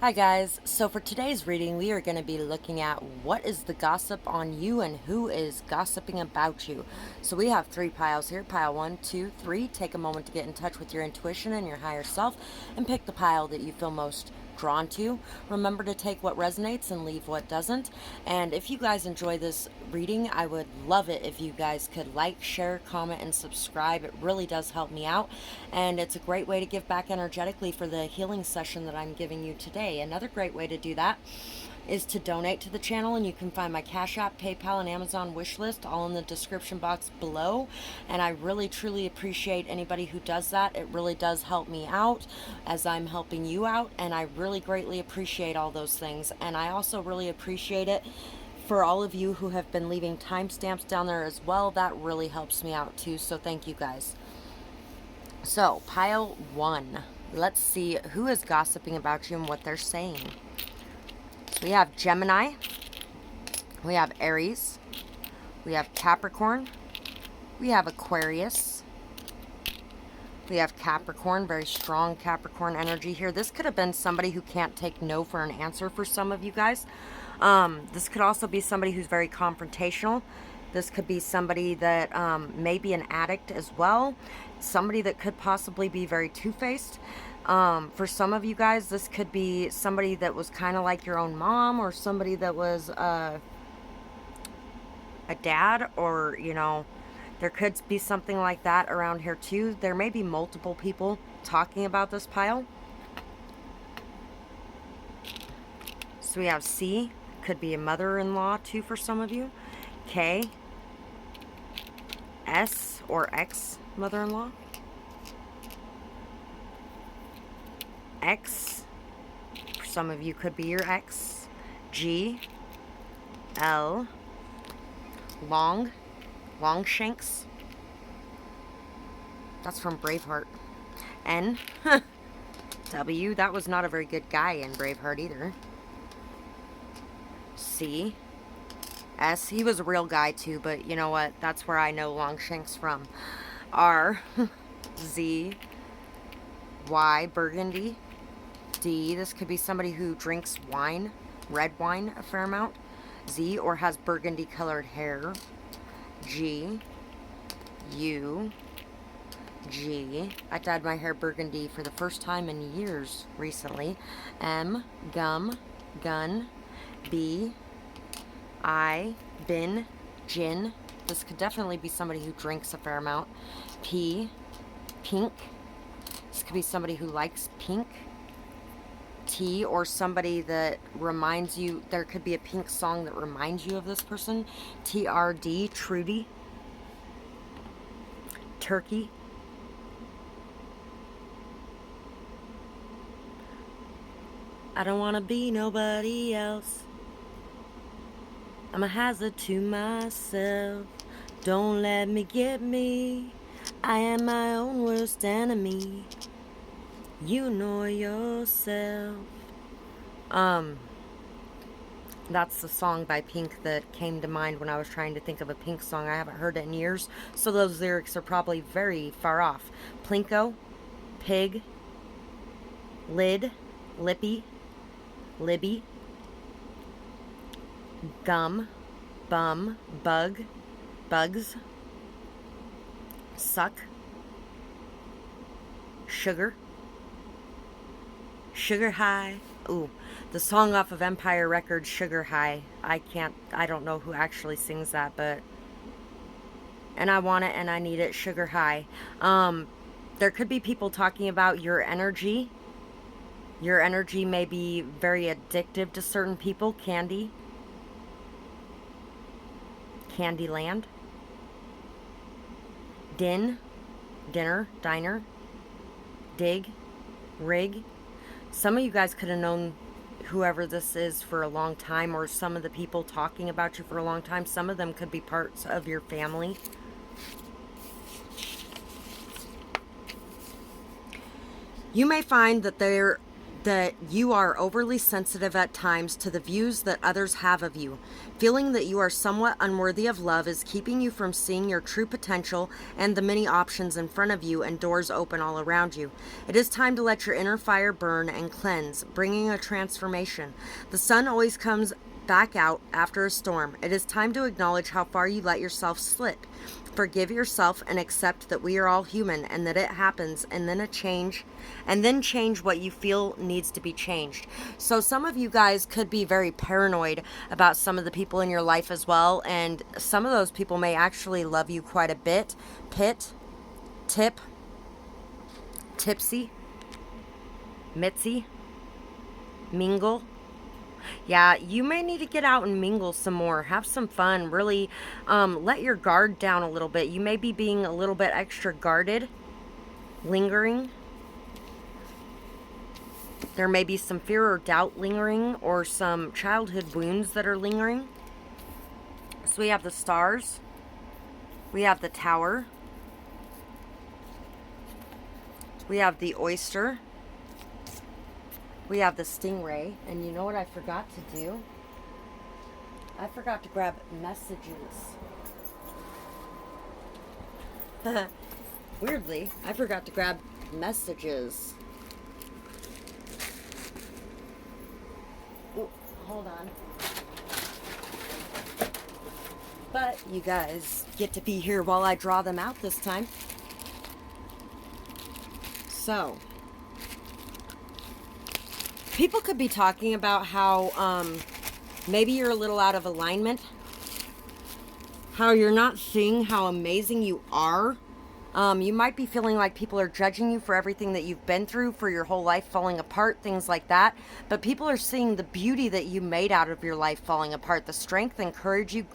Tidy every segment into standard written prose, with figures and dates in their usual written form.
Hi guys, so for today's reading we are going to be looking at what is the gossip on you and who is gossiping about you. So we have 3 piles here, pile 1, 2, 3. Take a moment to get in touch with your intuition and your higher self and pick the pile that you feel most drawn to. Remember to take what resonates and leave what doesn't. And if you guys enjoy this reading, I would love it if you guys could like, share, comment, and subscribe. It really does help me out, and it's a great way to give back energetically for the healing session that I'm giving you today. Another great way to do that is to donate to the channel, and you can find my Cash App, PayPal, and Amazon wish list all in the description box below. And I really truly appreciate anybody who does that. It really does help me out as I'm helping you out, and I really greatly appreciate all those things. And I also really appreciate it for all of you who have been leaving timestamps down there as well. That really helps me out too, so thank you guys. So pile 1, let's see who is gossiping about you and what they're saying. We have Gemini, we have Aries, we have Capricorn, we have Aquarius, we have Capricorn, very strong Capricorn energy here. This could have been somebody who can't take no for an answer for some of you guys. This could also be somebody who's very confrontational. This could be somebody that may be an addict as well. Somebody that could possibly be very two-faced. For some of you guys, this could be somebody that was kind of like your own mom, or somebody that was a dad, or, you know, there could be something like that around here too. There may be multiple people talking about this pile. So we have C, could be a mother-in-law too for some of you. K, S or X, mother-in-law. X, for some of you could be your ex. G, L, Longshanks. That's from Braveheart. N, W, that was not a very good guy in Braveheart either. C, S, he was a real guy too, but you know what? That's where I know Longshanks from. R, Z, Y, Burgundy. D, this could be somebody who drinks wine, red wine, a fair amount. Z, or has burgundy colored hair. G, U, G. I dyed my hair burgundy for the first time in years recently. M, gum, gun. B, I, bin, gin. This could definitely be somebody who drinks a fair amount. P, pink. This could be somebody who likes pink. T, or somebody that reminds you, there could be a pink song that reminds you of this person. TRD, Trudy. Turkey. I don't want to be nobody else. I'm a hazard to myself. Don't let me get me. I am my own worst enemy. You know yourself. That's the song by Pink that came to mind when I was trying to think of a Pink song. I haven't heard it in years, so those lyrics are probably very far off. Plinko, pig, lid, lippy, libby, gum, bum, bug, bugs, suck, sugar, sugar high. Ooh, the song off of Empire Records, Sugar High. I don't know who actually sings that, but, and I want it and I need it, Sugar High. There could be people talking about your energy. Your energy may be very addictive to certain people. Candy. Candyland. Din. Dinner. Diner. Dig. Rig. Some of you guys could have known whoever this is for a long time, or some of the people talking about you for a long time. Some of them could be parts of your family. You may find that that you are overly sensitive at times to the views that others have of you. Feeling that you are somewhat unworthy of love is keeping you from seeing your true potential and the many options in front of you and doors open all around you. It is time to let your inner fire burn and cleanse, bringing a transformation. The sun always comes back out after a storm. It is time to acknowledge how far you let yourself slip. Forgive yourself and accept that we are all human and that it happens, and then change what you feel needs to be changed. So some of you guys could be very paranoid about some of the people in your life as well, and some of those people may actually love you quite a bit. Tipsy, Mitzi, mingle. Yeah, you may need to get out and mingle some more. Have some fun. Really let your guard down a little bit. You may be being a little bit extra guarded, lingering. There may be some fear or doubt lingering, or some childhood wounds that are lingering. So we have the stars. We have the tower. We have the oyster. We have the stingray, and you know what I forgot to do? I forgot to grab messages. Weirdly, I forgot to grab messages. Ooh, hold on. But you guys get to be here while I draw them out this time. So, people could be talking about how maybe you're a little out of alignment, how you're not seeing how amazing you are. You might be feeling like people are judging you for everything that you've been through, for your whole life falling apart, things like that. But people are seeing the beauty that you made out of your life falling apart, the strength and courage you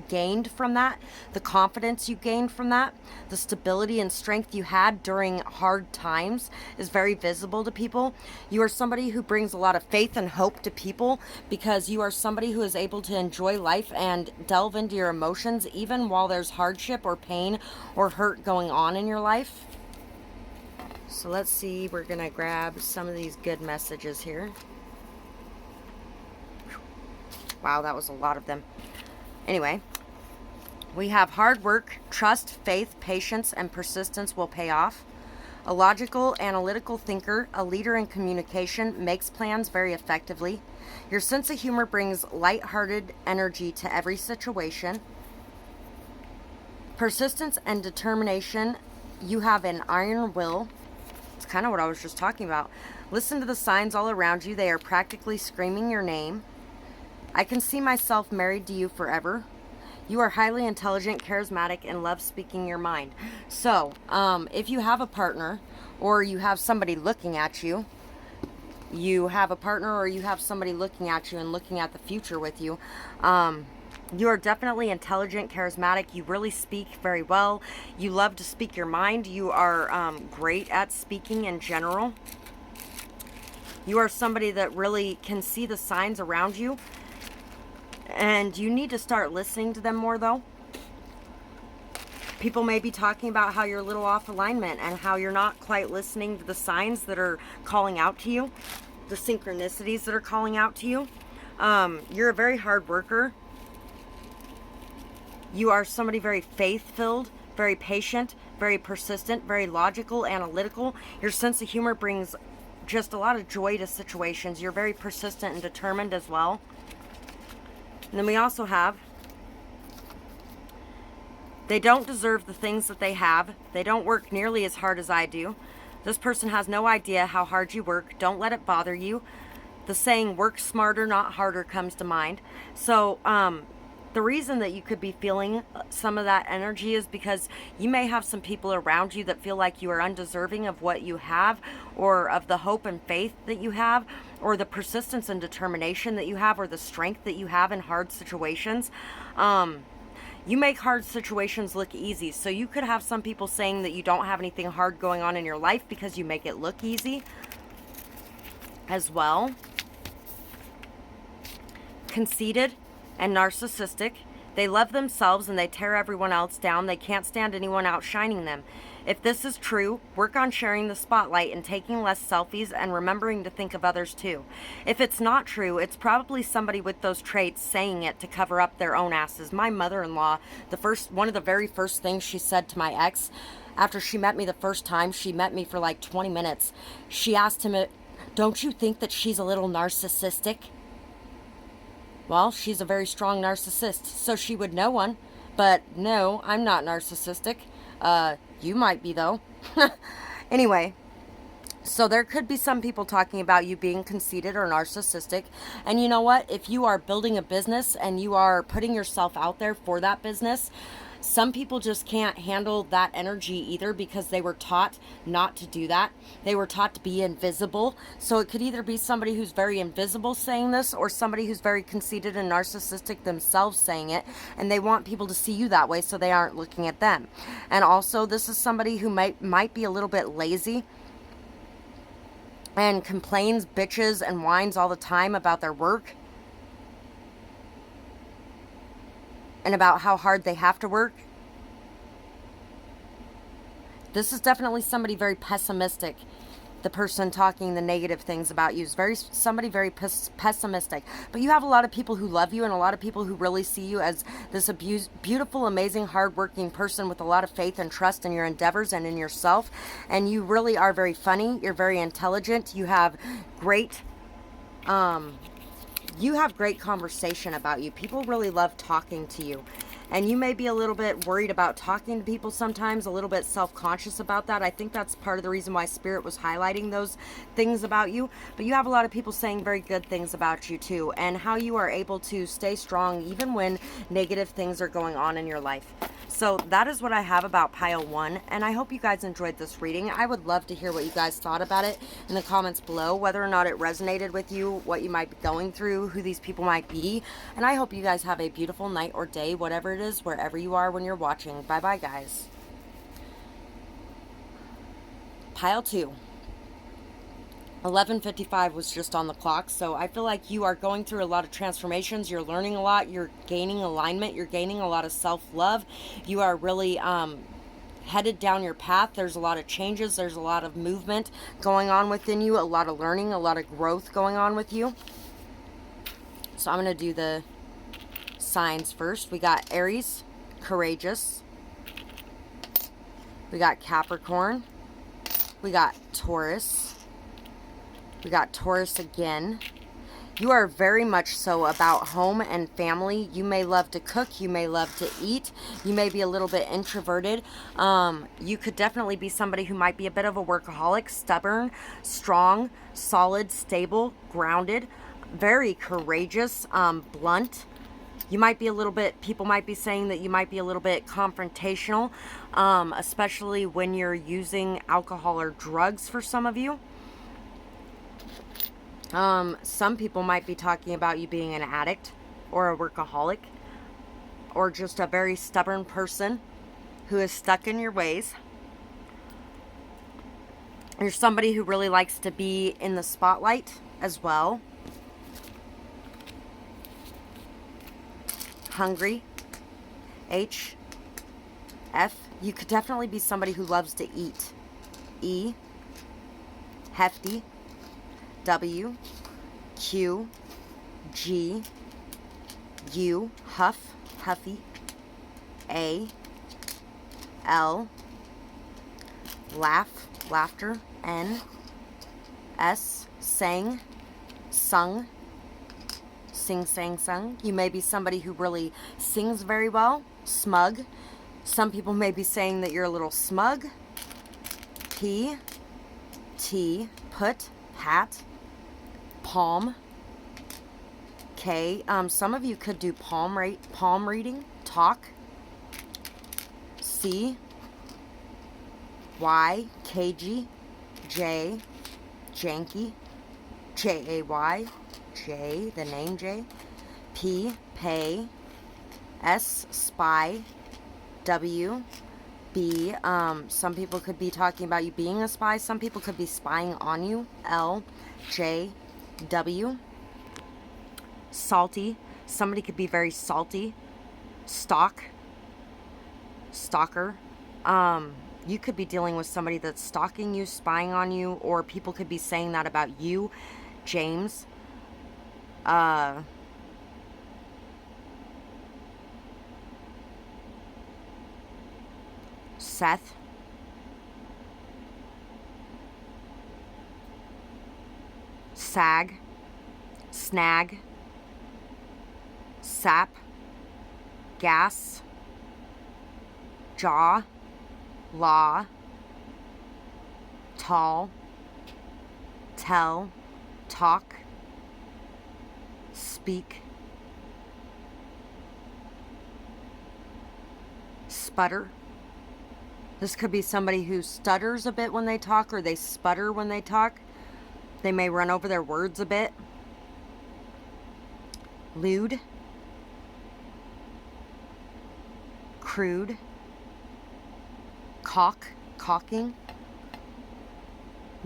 gained from that, the confidence you gained from that, the stability and strength you had during hard times is very visible to people. You are somebody who brings a lot of faith and hope to people, because you are somebody who is able to enjoy life and delve into your emotions even while there's hardship or pain or hurt going on in your life. So let's see, we're gonna grab some of these good messages here. Wow, that was a lot of them. Anyway, we have hard work, trust, faith, patience, and persistence will pay off. A logical, analytical thinker, a leader in communication, makes plans very effectively. Your sense of humor brings light-hearted energy to every situation. Persistence and determination, you have an iron will. It's kind of what I was just talking about. Listen to the signs all around you. They are practically screaming your name. I can see myself married to you forever. You are highly intelligent, charismatic, and love speaking your mind. So, if you have a partner, or you have somebody looking at you, you have a partner or you have somebody looking at you and looking at the future with you, you are definitely intelligent, charismatic. You really speak very well. You love to speak your mind. You are great at speaking in general. You are somebody that really can see the signs around you. And you need to start listening to them more, though. People may be talking about how you're a little off alignment and how you're not quite listening to the signs that are calling out to you, the synchronicities that are calling out to you. You're a very hard worker. You are somebody very faith-filled, very patient, very persistent, very logical, analytical. Your sense of humor brings just a lot of joy to situations. You're very persistent and determined as well. And then we also have, they don't deserve the things that they have. They don't work nearly as hard as I do. This person has no idea how hard you work. Don't let it bother you. The saying, work smarter, not harder, comes to mind. So, the reason that you could be feeling some of that energy is because you may have some people around you that feel like you are undeserving of what you have, or of the hope and faith that you have, or the persistence and determination that you have, or the strength that you have in hard situations. You make hard situations look easy. So you could have some people saying that you don't have anything hard going on in your life because you make it look easy as well. Conceited and narcissistic. They love themselves and they tear everyone else down. They can't stand anyone outshining them. If this is true, work on sharing the spotlight and taking less selfies and remembering to think of others too. If it's not true, it's probably somebody with those traits saying it to cover up their own asses. My mother-in-law, one of the very first things she said to my ex, after she met me the first time, she met me for like 20 minutes. She asked him, "Don't you think that she's a little narcissistic?" Well, she's a very strong narcissist, so she would know one. But no, I'm not narcissistic. You might be, though. Anyway, so there could be some people talking about you being conceited or narcissistic. And you know what? If you are building a business and you are putting yourself out there for that business, some people just can't handle that energy either because they were taught not to do that. They were taught to be invisible. So it could either be somebody who's very invisible saying this or somebody who's very conceited and narcissistic themselves saying it. And they want people to see you that way so they aren't looking at them. And also, this is somebody who might be a little bit lazy and complains, bitches, and whines all the time about their work and about how hard they have to work. This is definitely somebody very pessimistic. The person talking the negative things about you is somebody very pessimistic. But you have a lot of people who love you and a lot of people who really see you as this beautiful, amazing, hardworking person with a lot of faith and trust in your endeavors and in yourself. And you really are very funny. You're very intelligent. You have great conversation about you. People really love talking to you. And you may be a little bit worried about talking to people sometimes, a little bit self-conscious about that. I think that's part of the reason why Spirit was highlighting those things about you. But you have a lot of people saying very good things about you too, and how you are able to stay strong even when negative things are going on in your life. So that is what I have about pile 1, and I hope you guys enjoyed this reading. I would love to hear what you guys thought about it in the comments below, whether or not it resonated with you, what you might be going through, who these people might be. And I hope you guys have a beautiful night or day, whatever it is, wherever you are when you're watching. Bye bye, guys. Pile 2. 11:55 was just on the clock, so I feel like you are going through a lot of transformations. You're learning a lot. You're gaining alignment. You're gaining a lot of self-love. You are really headed down your path. There's a lot of changes. There's a lot of movement going on within you, a lot of learning, a lot of growth going on with you. So I'm going to do the signs first. We got Aries, courageous. We got Capricorn. We got Taurus. We got Taurus again. You are very much so about home and family. You may love to cook. You may love to eat. You may be a little bit introverted. You could definitely be somebody who might be a bit of a workaholic, stubborn, strong, solid, stable, grounded, very courageous, blunt. You might be a little bit, people might be saying that you might be a little bit confrontational, especially when you're using alcohol or drugs for some of you. Some people might be talking about you being an addict or a workaholic or just a very stubborn person who is stuck in your ways. You're somebody who really likes to be in the spotlight as well. Hungry. H. F. You could definitely be somebody who loves to eat. E. Hefty. W. Q. G. U. Huff. Huffy. A. L. Laugh. Laughter. N. S. Sang. Sung. Sing, sang, sung. You may be somebody who really sings very well. Smug. Some people may be saying that you're a little smug. P. T. Put. Hat. Palm. K. Some of you could do palm reading. Talk. C. Y. Cagey. J. Janky. Jay. J. The name J. P. Pay. S. Spy. W. B. Some people could be talking about you being a spy. Some people could be spying on you. L. J. W. Salty. Somebody could be very salty. Stalker. You could be dealing with somebody that's stalking you, spying on you, or people could be saying that about you, James. Seth. Sag. Snag. Sap. Gas. Jaw. Law. Tall. Tell. Talk. Speak. Sputter. This could be somebody who stutters a bit when they talk, or they sputter when they talk. They may run over their words a bit. Lewd. Crude. Caulking.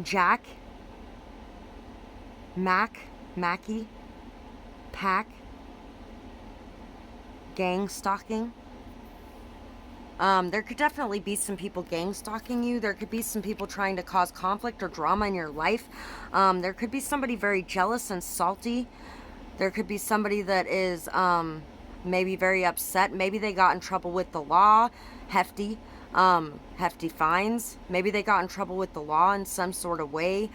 Jack. Mackie. Pack. Gang stalking. There could definitely be some people gang stalking you. There could be some people trying to cause conflict or drama in your life. There could be somebody very jealous and salty. There could be somebody that is maybe very upset. Maybe they got in trouble with the law. Hefty fines. Maybe they got in trouble with the law in some sort of way.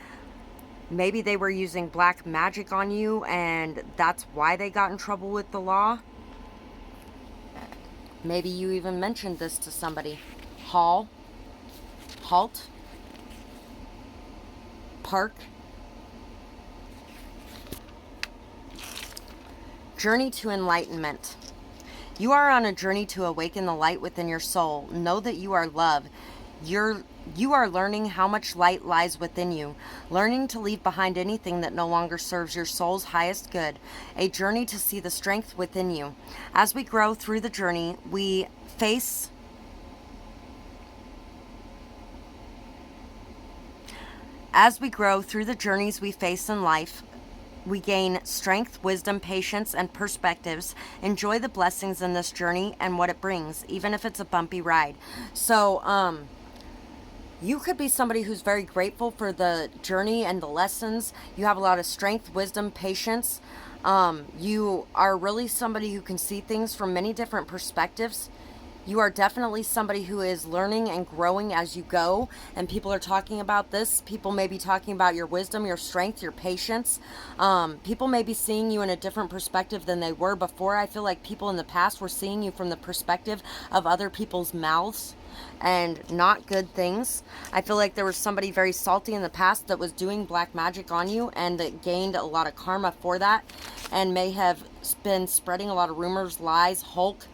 Maybe they were using black magic on you, and that's why they got in trouble with the law. Maybe you even mentioned this to somebody. Halt. Park. Journey to enlightenment. You are on a journey to awaken the light within your soul. Know that you are love. You are learning how much light lies within you, learning to leave behind anything that no longer serves your soul's highest good, a journey to see the strength within you. As we grow through the journey, we face journeys we face in life, we gain strength, wisdom, patience, and perspectives. Enjoy the blessings in this journey and what it brings, even if it's a bumpy ride. So, you could be somebody who's very grateful for the journey and the lessons. You have a lot of strength, wisdom, patience. You are really somebody who can see things from many different perspectives. You are definitely somebody who is learning and growing as you go. And people are talking about this. People may be talking about your wisdom, your strength, your patience. People may be seeing you in a different perspective than they were before. I feel like people in the past were seeing you from the perspective of other people's mouths and not good things. I feel like there was somebody very salty in the past that was doing black magic on you and that gained a lot of karma for that, and may have been spreading a lot of rumors, lies, Hulk,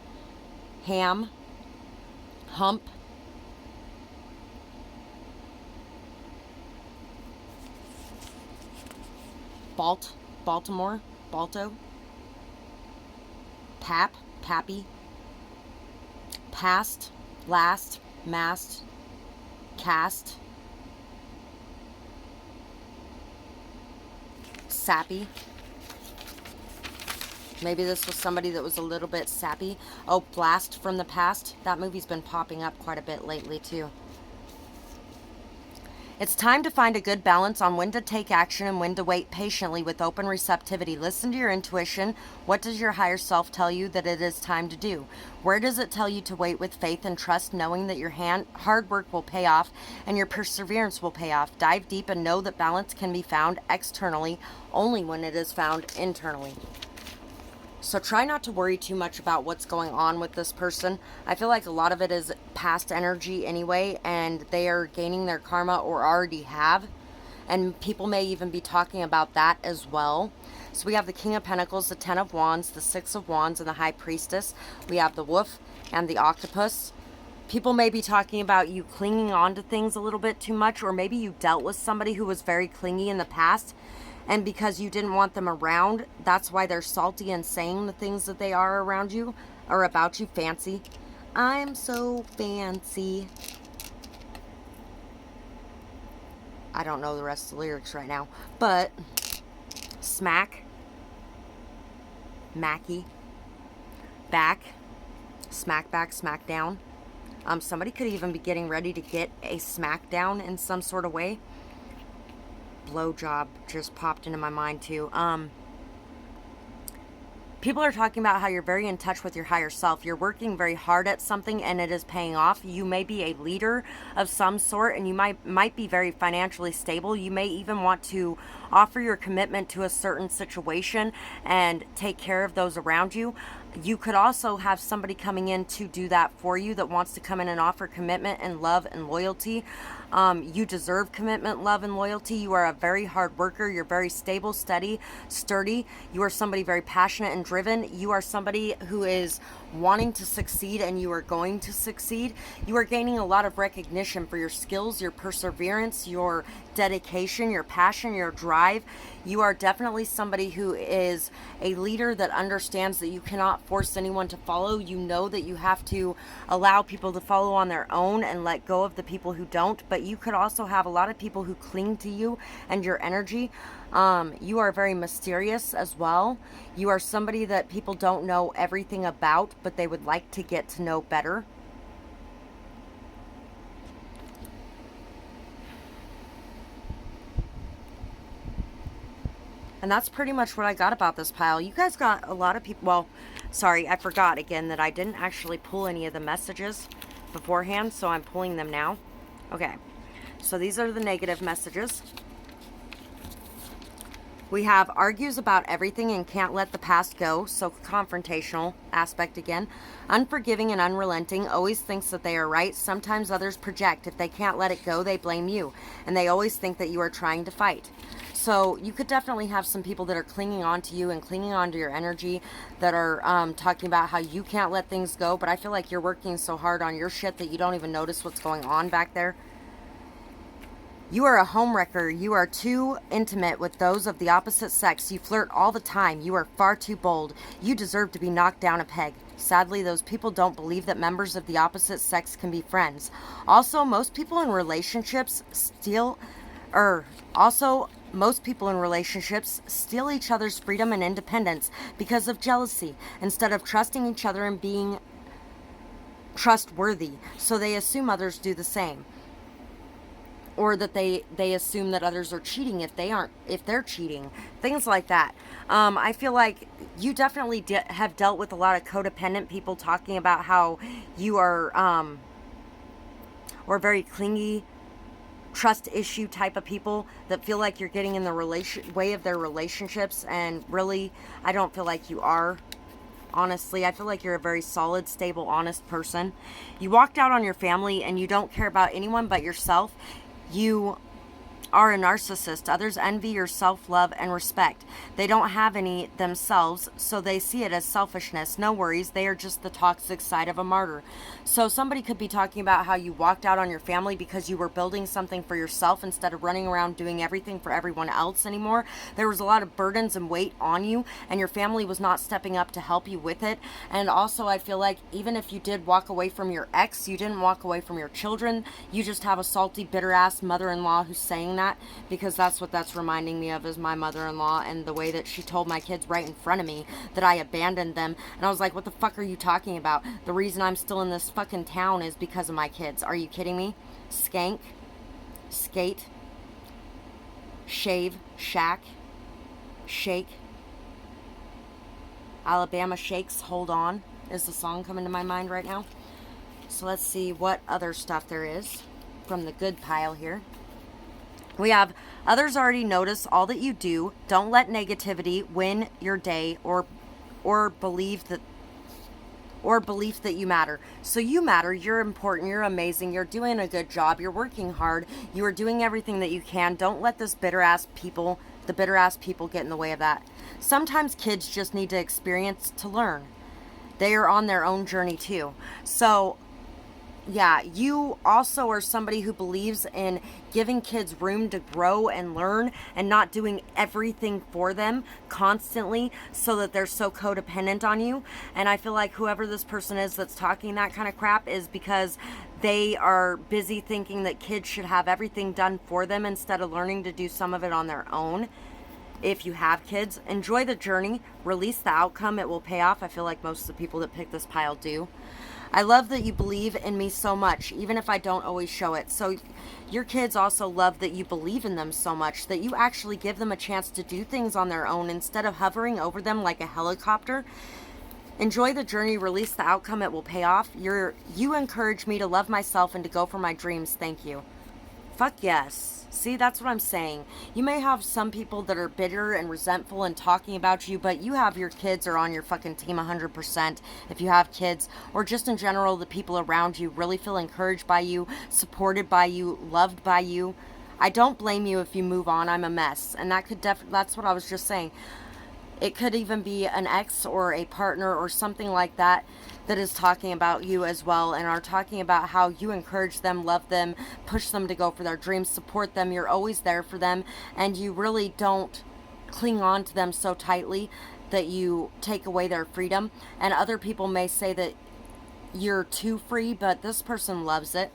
ham, hump, Baltimore, Balto, Pappy, past, last, mast, cast, sappy. Maybe this was somebody that was a little bit sappy. Oh, Blast from the Past. That movie's been popping up quite a bit lately, too. It's time to find a good balance on when to take action and when to wait patiently with open receptivity. Listen to your intuition. What does your higher self tell you that it is time to do? Where does it tell you to wait with faith and trust, knowing that your hard work will pay off and your perseverance will pay off? Dive deep and know that balance can be found externally only when it is found internally. So try not to worry too much about what's going on with this person. I feel like a lot of it is past energy anyway, and they are gaining their karma or already have. And people may even be talking about that as well. So we have the King of Pentacles, the Ten of Wands, the Six of Wands, and the High Priestess. We have the Wolf and the Octopus. People may be talking about you clinging on to things a little bit too much, or maybe you dealt with somebody who was very clingy in the past. And because you didn't want them around, that's why they're salty and saying the things that they are around you or about you. Fancy. I'm so fancy. I don't know the rest of the lyrics right now. But smack. Mackie. Back. Smack back, smack down. Somebody could even be getting ready to get a smackdown in some sort of way. Blowjob just popped into my mind too. People are talking about how you're very in touch with your higher self. You're working very hard at something and it is paying off. You may be a leader of some sort, and you might be very financially stable. You may even want to offer your commitment to a certain situation and take care of those around you. You could also have somebody coming in to do that for you that wants to come in and offer commitment and love and loyalty. You deserve commitment, love, and loyalty. You are a very hard worker. You're very stable, steady, sturdy. You are somebody very passionate and driven. You are somebody who is wanting to succeed, and you are going to succeed. You are gaining a lot of recognition for your skills, your perseverance, your dedication, your passion, your drive. You are definitely somebody who is a leader that understands that you cannot force anyone to follow. You know that you have to allow people to follow on their own and let go of the people who don't. But you could also have a lot of people who cling to you and your energy. You are very mysterious as well. You are somebody that people don't know everything about, but they would like to get to know better. And that's pretty much what I got about this pile. You guys got a lot of people. Well, sorry, I forgot again that I didn't actually pull any of the messages beforehand, so I'm pulling them now. Okay, so these are the negative messages. We have argues about everything and can't let the past go, so confrontational aspect again. Unforgiving and unrelenting, always thinks that they are right. Sometimes others project. If they can't let it go, they blame you. And they always think that you are trying to fight. So you could definitely have some people that are clinging on to you and clinging on to your energy, that are talking about how you can't let things go. But I feel like you're working so hard on your shit that you don't even notice what's going on back there. You are a homewrecker. You are too intimate with those of the opposite sex. You flirt all the time. You are far too bold. You deserve to be knocked down a peg. Sadly, those people don't believe that members of the opposite sex can be friends. Also, most people in relationships steal each other's freedom and independence because of jealousy, instead of trusting each other and being trustworthy. So they assume others do the same. Or that they assume that others are cheating if they're cheating, things like that. I feel like you definitely have dealt with a lot of codependent people talking about how you are or very clingy, trust issue type of people that feel like you're getting in the way of their relationships, and really I don't feel like you are. Honestly, I feel like you're a very solid, stable, honest person. You walked out on your family and you don't care about anyone but yourself. You are a narcissist. Others envy your self-love and respect. They don't have any themselves, so they see it as selfishness. No worries, they are just the toxic side of a martyr. So somebody could be talking about how you walked out on your family because you were building something for yourself instead of running around doing everything for everyone else anymore. There was a lot of burdens and weight on you, and your family was not stepping up to help you with it. And also, I feel like even if you did walk away from your ex, you didn't walk away from your children. You just have a salty, bitter-ass mother-in-law who's saying that, because that's what that's reminding me of, is my mother-in-law and the way that she told my kids right in front of me that I abandoned them. And I was like, what the fuck are you talking about? The reason I'm still in this fucking town is because of my kids. Are you kidding me? Skank, skate, shave, shack, shake, Alabama shakes, hold on, is the song coming to my mind right now. So let's see what other stuff there is from the good pile here. We have others already notice all that you do. Don't let negativity win your day, or belief that you matter. So you matter. You're important. You're amazing. You're doing a good job. You're working hard. You are doing everything that you can. Don't let the bitter ass people get in the way of that. Sometimes kids just need to experience to learn. They are on their own journey too. So yeah, you also are somebody who believes in giving kids room to grow and learn, and not doing everything for them constantly so that they're so codependent on you. And I feel like whoever this person is that's talking that kind of crap is because they are busy thinking that kids should have everything done for them instead of learning to do some of it on their own. If you have kids, enjoy the journey, release the outcome, it will pay off. I feel like most of the people that pick this pile do. I love that you believe in me so much, even if I don't always show it. So your kids also love that you believe in them so much that you actually give them a chance to do things on their own instead of hovering over them like a helicopter. Enjoy the journey, release the outcome, it will pay off. You encourage me to love myself and to go for my dreams. Thank you. Fuck yes. See, that's what I'm saying. You may have some people that are bitter and resentful and talking about you, but you have your kids are on your fucking team 100% if you have kids, or just in general, the people around you really feel encouraged by you, supported by you, loved by you. I don't blame you if you move on. I'm a mess. And that's what I was just saying. It could even be an ex or a partner or something like that that is talking about you as well, and are talking about how you encourage them, love them, push them to go for their dreams, support them. You're always there for them, and you really don't cling on to them so tightly that you take away their freedom. And other people may say that you're too free, but this person loves it.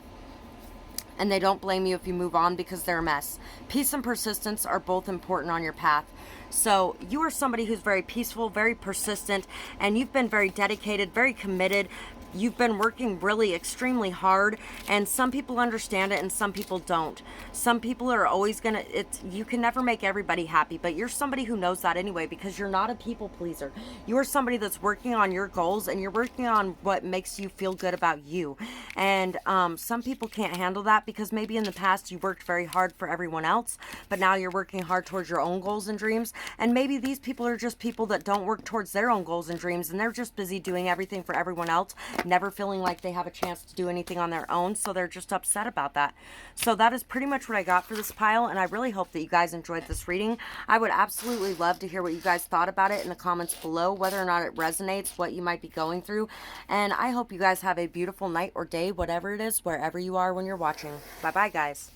And they don't blame you if you move on because they're a mess. Peace and persistence are both important on your path. So you are somebody who's very peaceful, very persistent, and you've been very dedicated, very committed. You've been working really extremely hard, and some people understand it and some people don't. Some people are always gonna, you can never make everybody happy, but you're somebody who knows that anyway because you're not a people pleaser. You are somebody that's working on your goals, and you're working on what makes you feel good about you. And some people can't handle that because maybe in the past you worked very hard for everyone else, but now you're working hard towards your own goals and dreams. And maybe these people are just people that don't work towards their own goals and dreams, and they're just busy doing everything for everyone else, never feeling like they have a chance to do anything on their own, so they're just upset about that. So that is pretty much what I got for this pile, and I really hope that you guys enjoyed this reading. I would absolutely love to hear what you guys thought about it in the comments below, whether or not it resonates, what you might be going through. And I hope you guys have a beautiful night or day, whatever it is, wherever you are when you're watching. Bye bye, guys.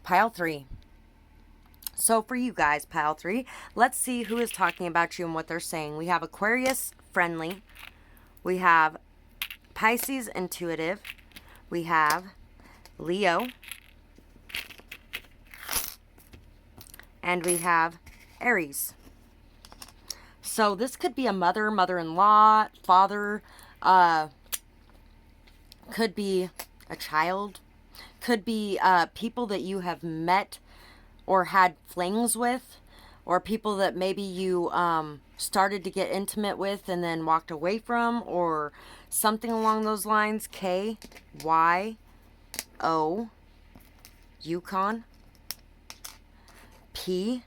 Pile 3. So for you guys, pile 3, let's see who is talking about you and what they're saying. We have Aquarius, friendly. We have Pisces, intuitive. We have Leo. And we have Aries. So this could be a mother, mother-in-law, father, could be a child, could be people that you have met or had flings with, or people that maybe you started to get intimate with and then walked away from, or something along those lines. K-Y-O, Yukon, P-Q-Q-B-N.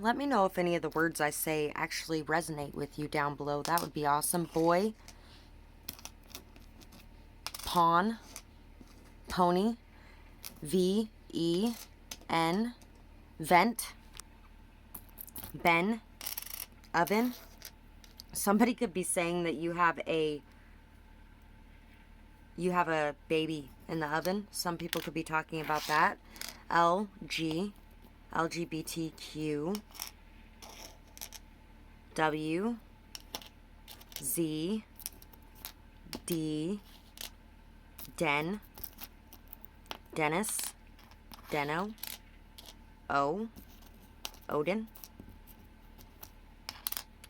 Let me know if any of the words I say actually resonate with you down below. That would be awesome. Boy, pawn, pony, V-E-N, vent, Ben, oven. Somebody could be saying that you have a baby in the oven. Some people could be talking about that. L-G, L-G-B-T-Q, W, Z, D, Den, Dennis, Deno, O, Odin,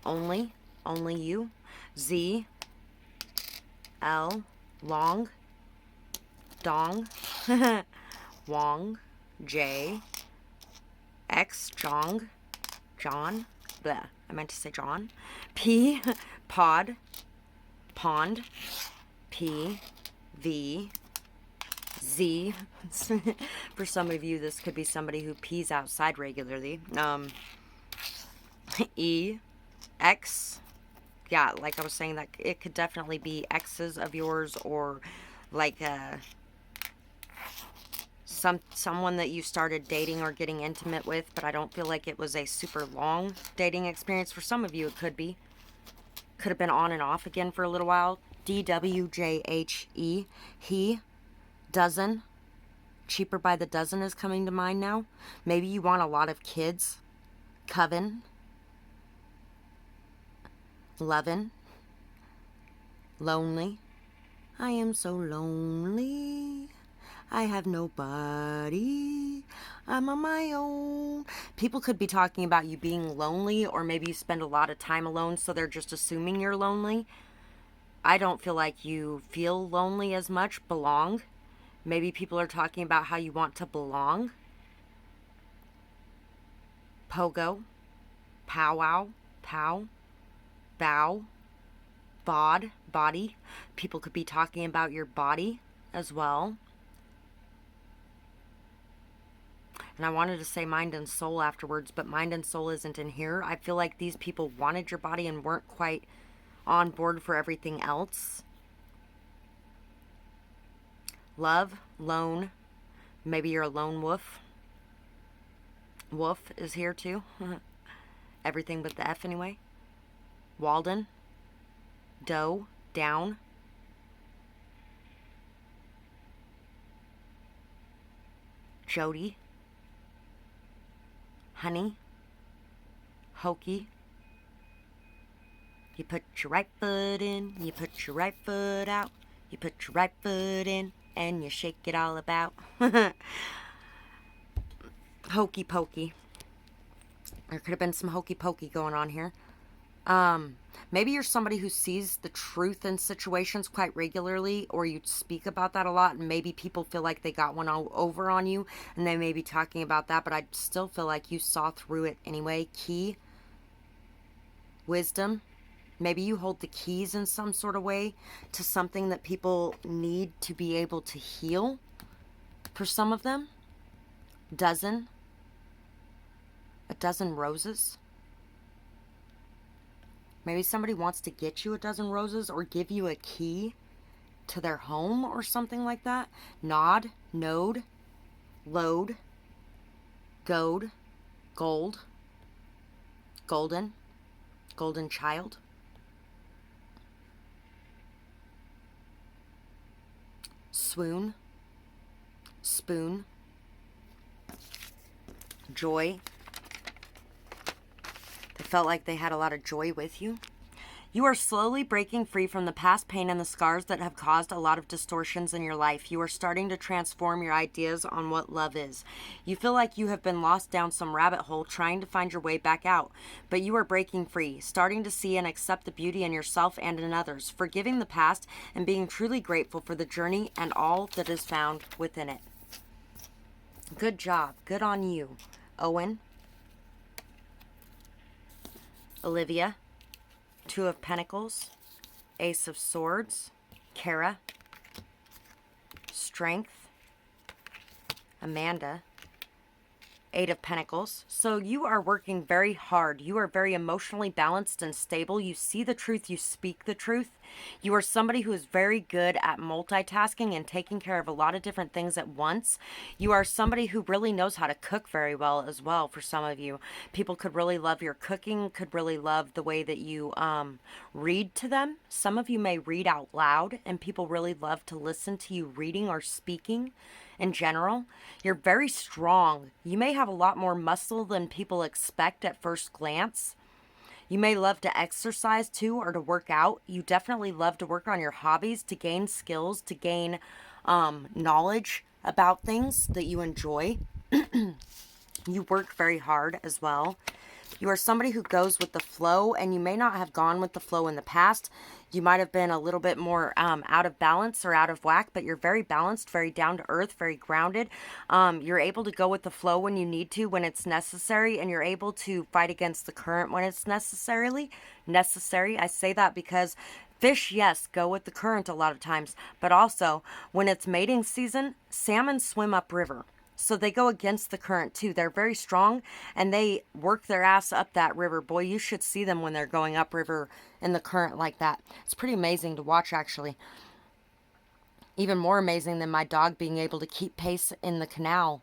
only you, Z, L, long, dong, Wong, J, X, Jong, John, bleh, I meant to say John, P, pod, pond, P, V, Z. For some of you, this could be somebody who pees outside regularly. E, X. Yeah, like I was saying, that it could definitely be exes of yours, or like someone that you started dating or getting intimate with, but I don't feel like it was a super long dating experience. For some of you, it could be. Could have been on and off again for a little while. D-W-J-H-E. He, dozen. Cheaper by the dozen is coming to mind now. Maybe you want a lot of kids. Coven. Lovin'. Lonely. I am so lonely. I have nobody. I'm on my own. People could be talking about you being lonely, or maybe you spend a lot of time alone, so they're just assuming you're lonely. I don't feel like you feel lonely as much. Belong. Maybe people are talking about how you want to belong. Pogo. Powwow. Pow. Bow. Bod. Body. People could be talking about your body as well. And I wanted to say mind and soul afterwards, but mind and soul isn't in here. I feel like these people wanted your body and weren't quite on board for everything else. Love, lone. Maybe you're a lone wolf. Wolf is here too. Everything but the F anyway. Walden. Doe. Down. Jody. Honey. Hokey. You put your right foot in, you put your right foot out, you put your right foot in, and you shake it all about. Hokey pokey. There could have been some hokey pokey going on here. Maybe you're somebody who sees the truth in situations quite regularly, or you speak about that a lot, and maybe people feel like they got one over on you, and they may be talking about that, but I still feel like you saw through it anyway. Key. Wisdom. Maybe you hold the keys in some sort of way to something that people need to be able to heal for some of them. Dozen. A dozen roses. Maybe somebody wants to get you a dozen roses or give you a key to their home or something like that. Nod, node, load, goad, gold, golden, golden child. Swoon, spoon, joy. They felt like they had a lot of joy with you. You are slowly breaking free from the past pain and the scars that have caused a lot of distortions in your life. You are starting to transform your ideas on what love is. You feel like you have been lost down some rabbit hole trying to find your way back out, but you are breaking free, starting to see and accept the beauty in yourself and in others, forgiving the past and being truly grateful for the journey and all that is found within it. Good job. Good on you. Owen. Olivia. Two of Pentacles, Ace of Swords, Kara, Strength, Amanda, Eight of Pentacles. So you are working very hard. You are very emotionally balanced and stable. You see the truth. You speak the truth. You are somebody who is very good at multitasking and taking care of a lot of different things at once. You are somebody who really knows how to cook very well as well for some of you. People could really love your cooking, could really love the way that you read to them. Some of you may read out loud, and people really love to listen to you reading or speaking. In general, you're very strong. You may have a lot more muscle than people expect at first glance. You may love to exercise too, or to work out. You definitely love to work on your hobbies, to gain skills, to gain knowledge about things that you enjoy. You work very hard as well. You are somebody who goes with the flow, and you may not have gone with the flow in the past. You might have been a little bit more out of balance or out of whack, but you're very balanced, very down to earth, very grounded. You're able to go with the flow when you need to, when it's necessary, and you're able to fight against the current when it's necessary. I say that because fish, yes, go with the current a lot of times, but also when it's mating season, salmon swim upriver. So they go against the current too. They're very strong, and they work their ass up that river. Boy, you should see them when they're going upriver in the current like that. It's pretty amazing to watch, actually. Even more amazing than my dog being able to keep pace in the canal.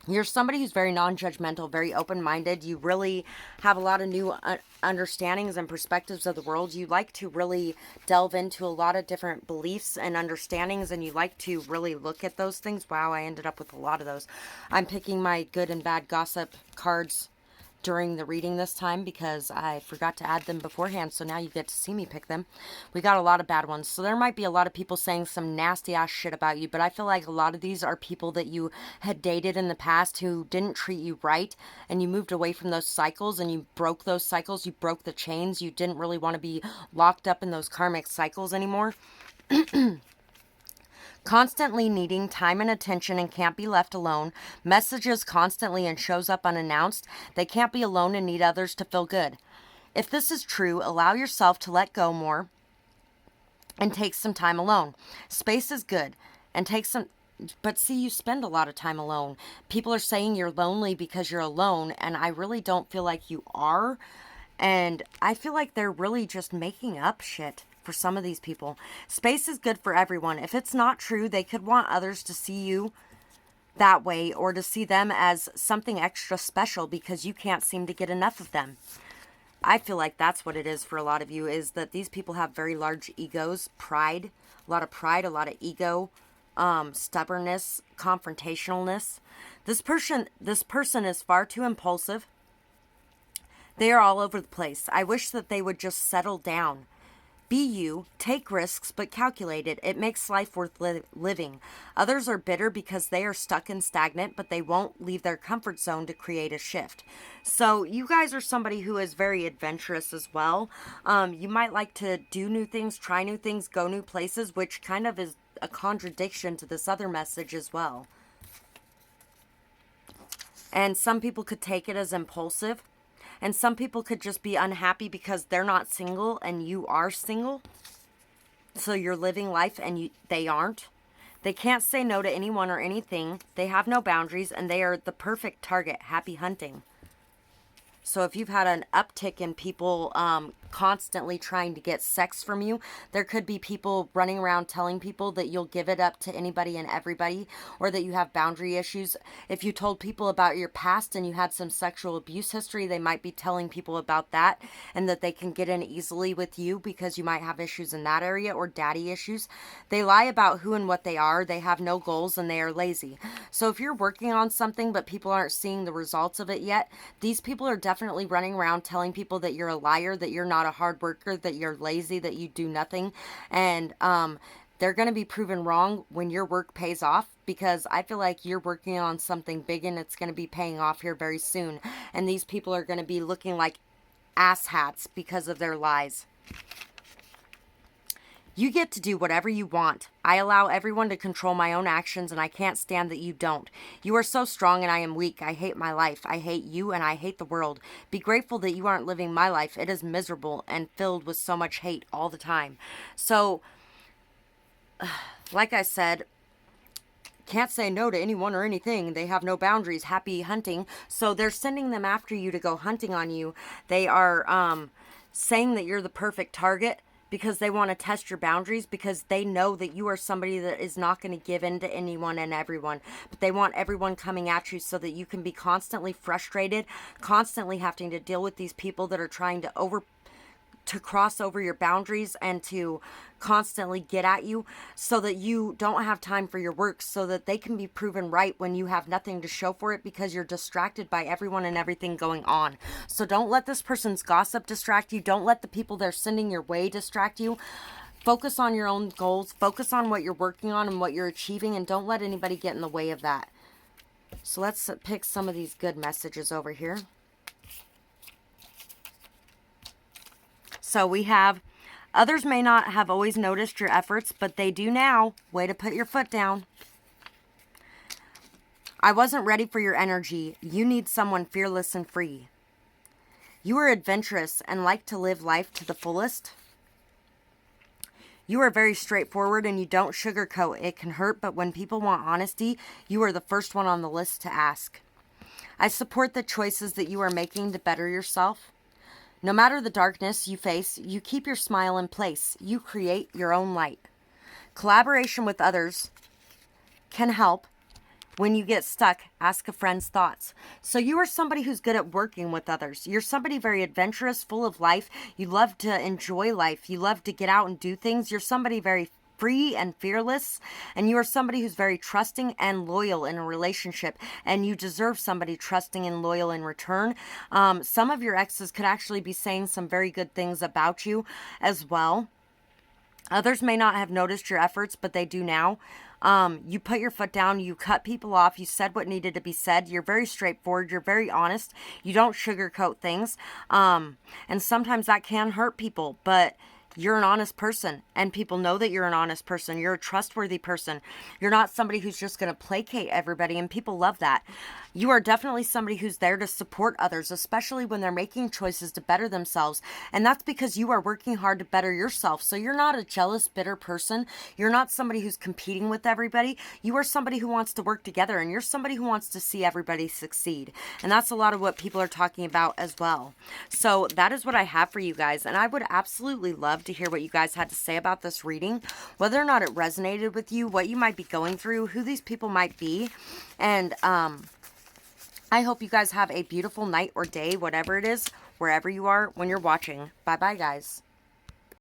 You're somebody who's very non-judgmental, very open-minded. You really have a lot of new understandings and perspectives of the world. You like to really delve into a lot of different beliefs and understandings, and you like to really look at those things. Wow, I ended up with a lot of those. I'm picking my good and bad gossip cards during the reading this time because I forgot to add them beforehand, so now you get to see me pick them. We got a lot of bad ones, so there might be a lot of people saying some nasty ass shit about you, but I feel like a lot of these are people that you had dated in the past who didn't treat you right, and you moved away from those cycles, and you broke those cycles, you broke the chains, you didn't really want to be locked up in those karmic cycles anymore. Constantly needing time and attention and can't be left alone, messages constantly and shows up unannounced, they can't be alone and need others to feel good. If this is true, allow yourself to let go more and take some time alone. Space is good and take some, but see, you spend a lot of time alone. People are saying you're lonely because you're alone, and I really don't feel like you are. And I feel like they're really just making up shit for some of these people. Space is good for everyone. If it's not true, they could want others to see you that way or to see them as something extra special because you can't seem to get enough of them. I feel like that's what it is for a lot of you, is that these people have very large egos, pride, a lot of ego, stubbornness, confrontationalness. This person is far too impulsive. They are all over the place. I wish that they would just settle down. Be you, take risks, but calculated. It makes life worth living. Others are bitter because they are stuck and stagnant, but they won't leave their comfort zone to create a shift. So you guys are somebody who is very adventurous as well. You might like to do new things, try new things, go new places, which kind of is a contradiction to this other message as well. And some people could take it as impulsive. And some people could just be unhappy because they're not single and you are single. So you're living life and they aren't. They can't say no to anyone or anything. They have no boundaries and they are the perfect target. Happy hunting. So if you've had an uptick in people constantly trying to get sex from you, there could be people running around telling people that you'll give it up to anybody and everybody, or that you have boundary issues. If you told people about your past and you had some sexual abuse history, they might be telling people about that and that they can get in easily with you because you might have issues in that area, or daddy issues. They lie about who and what they are. They have no goals and they are lazy. So if you're working on something but people aren't seeing the results of it yet, these people are definitely running around telling people that you're a liar, that you're not a hard worker, that you're lazy, that you do nothing. And they're going to be proven wrong when your work pays off, because I feel like you're working on something big and it's going to be paying off here very soon. And these people are going to be looking like asshats because of their lies. You get to do whatever you want. I allow everyone to control my own actions, and I can't stand that you don't. You are so strong and I am weak. I hate my life. I hate you and I hate the world. Be grateful that you aren't living my life. It is miserable and filled with so much hate all the time. So, like I said, can't say no to anyone or anything. They have no boundaries. Happy hunting. So they're sending them after you to go hunting on you. They are saying that you're the perfect target, because they want to test your boundaries, because they know that you are somebody that is not going to give in to anyone and everyone. But they want everyone coming at you so that you can be constantly frustrated, constantly having to deal with these people that are trying to cross over your boundaries and to constantly get at you, so that you don't have time for your work, so that they can be proven right when you have nothing to show for it, because you're distracted by everyone and everything going on. So don't let this person's gossip distract you. Don't let the people they're sending your way distract you. Focus on your own goals. Focus on what you're working on and what you're achieving, and don't let anybody get in the way of that. So let's pick some of these good messages over here. So we have, others may not have always noticed your efforts, but they do now. Way to put your foot down. I wasn't ready for your energy. You need someone fearless and free. You are adventurous and like to live life to the fullest. You are very straightforward and you don't sugarcoat. It can hurt, but when people want honesty, you are the first one on the list to ask. I support the choices that you are making to better yourself. No matter the darkness you face, you keep your smile in place. You create your own light. Collaboration with others can help. When you get stuck, ask a friend's thoughts. So you are somebody who's good at working with others. You're somebody very adventurous, full of life. You love to enjoy life. You love to get out and do things. You're somebody very free and fearless, and you are somebody who's very trusting and loyal in a relationship, and you deserve somebody trusting and loyal in return. Some of your exes could actually be saying some very good things about you as well. Others may not have noticed your efforts, but they do now. You put your foot down, you cut people off, you said what needed to be said. You're very straightforward, you're very honest. You don't sugarcoat things. And sometimes that can hurt people, but you're an honest person, and people know that you're an honest person. You're a trustworthy person. You're not somebody who's just going to placate everybody, and people love that. You are definitely somebody who's there to support others, especially when they're making choices to better themselves. And that's because you are working hard to better yourself. So you're not a jealous, bitter person. You're not somebody who's competing with everybody. You are somebody who wants to work together, and you're somebody who wants to see everybody succeed. And that's a lot of what people are talking about as well. So that is what I have for you guys. And I would absolutely love to hear what you guys had to say about this reading, whether or not it resonated with you, what you might be going through, who these people might be. And I hope you guys have a beautiful night or day, whatever it is, wherever you are when you're watching. Bye-bye, guys.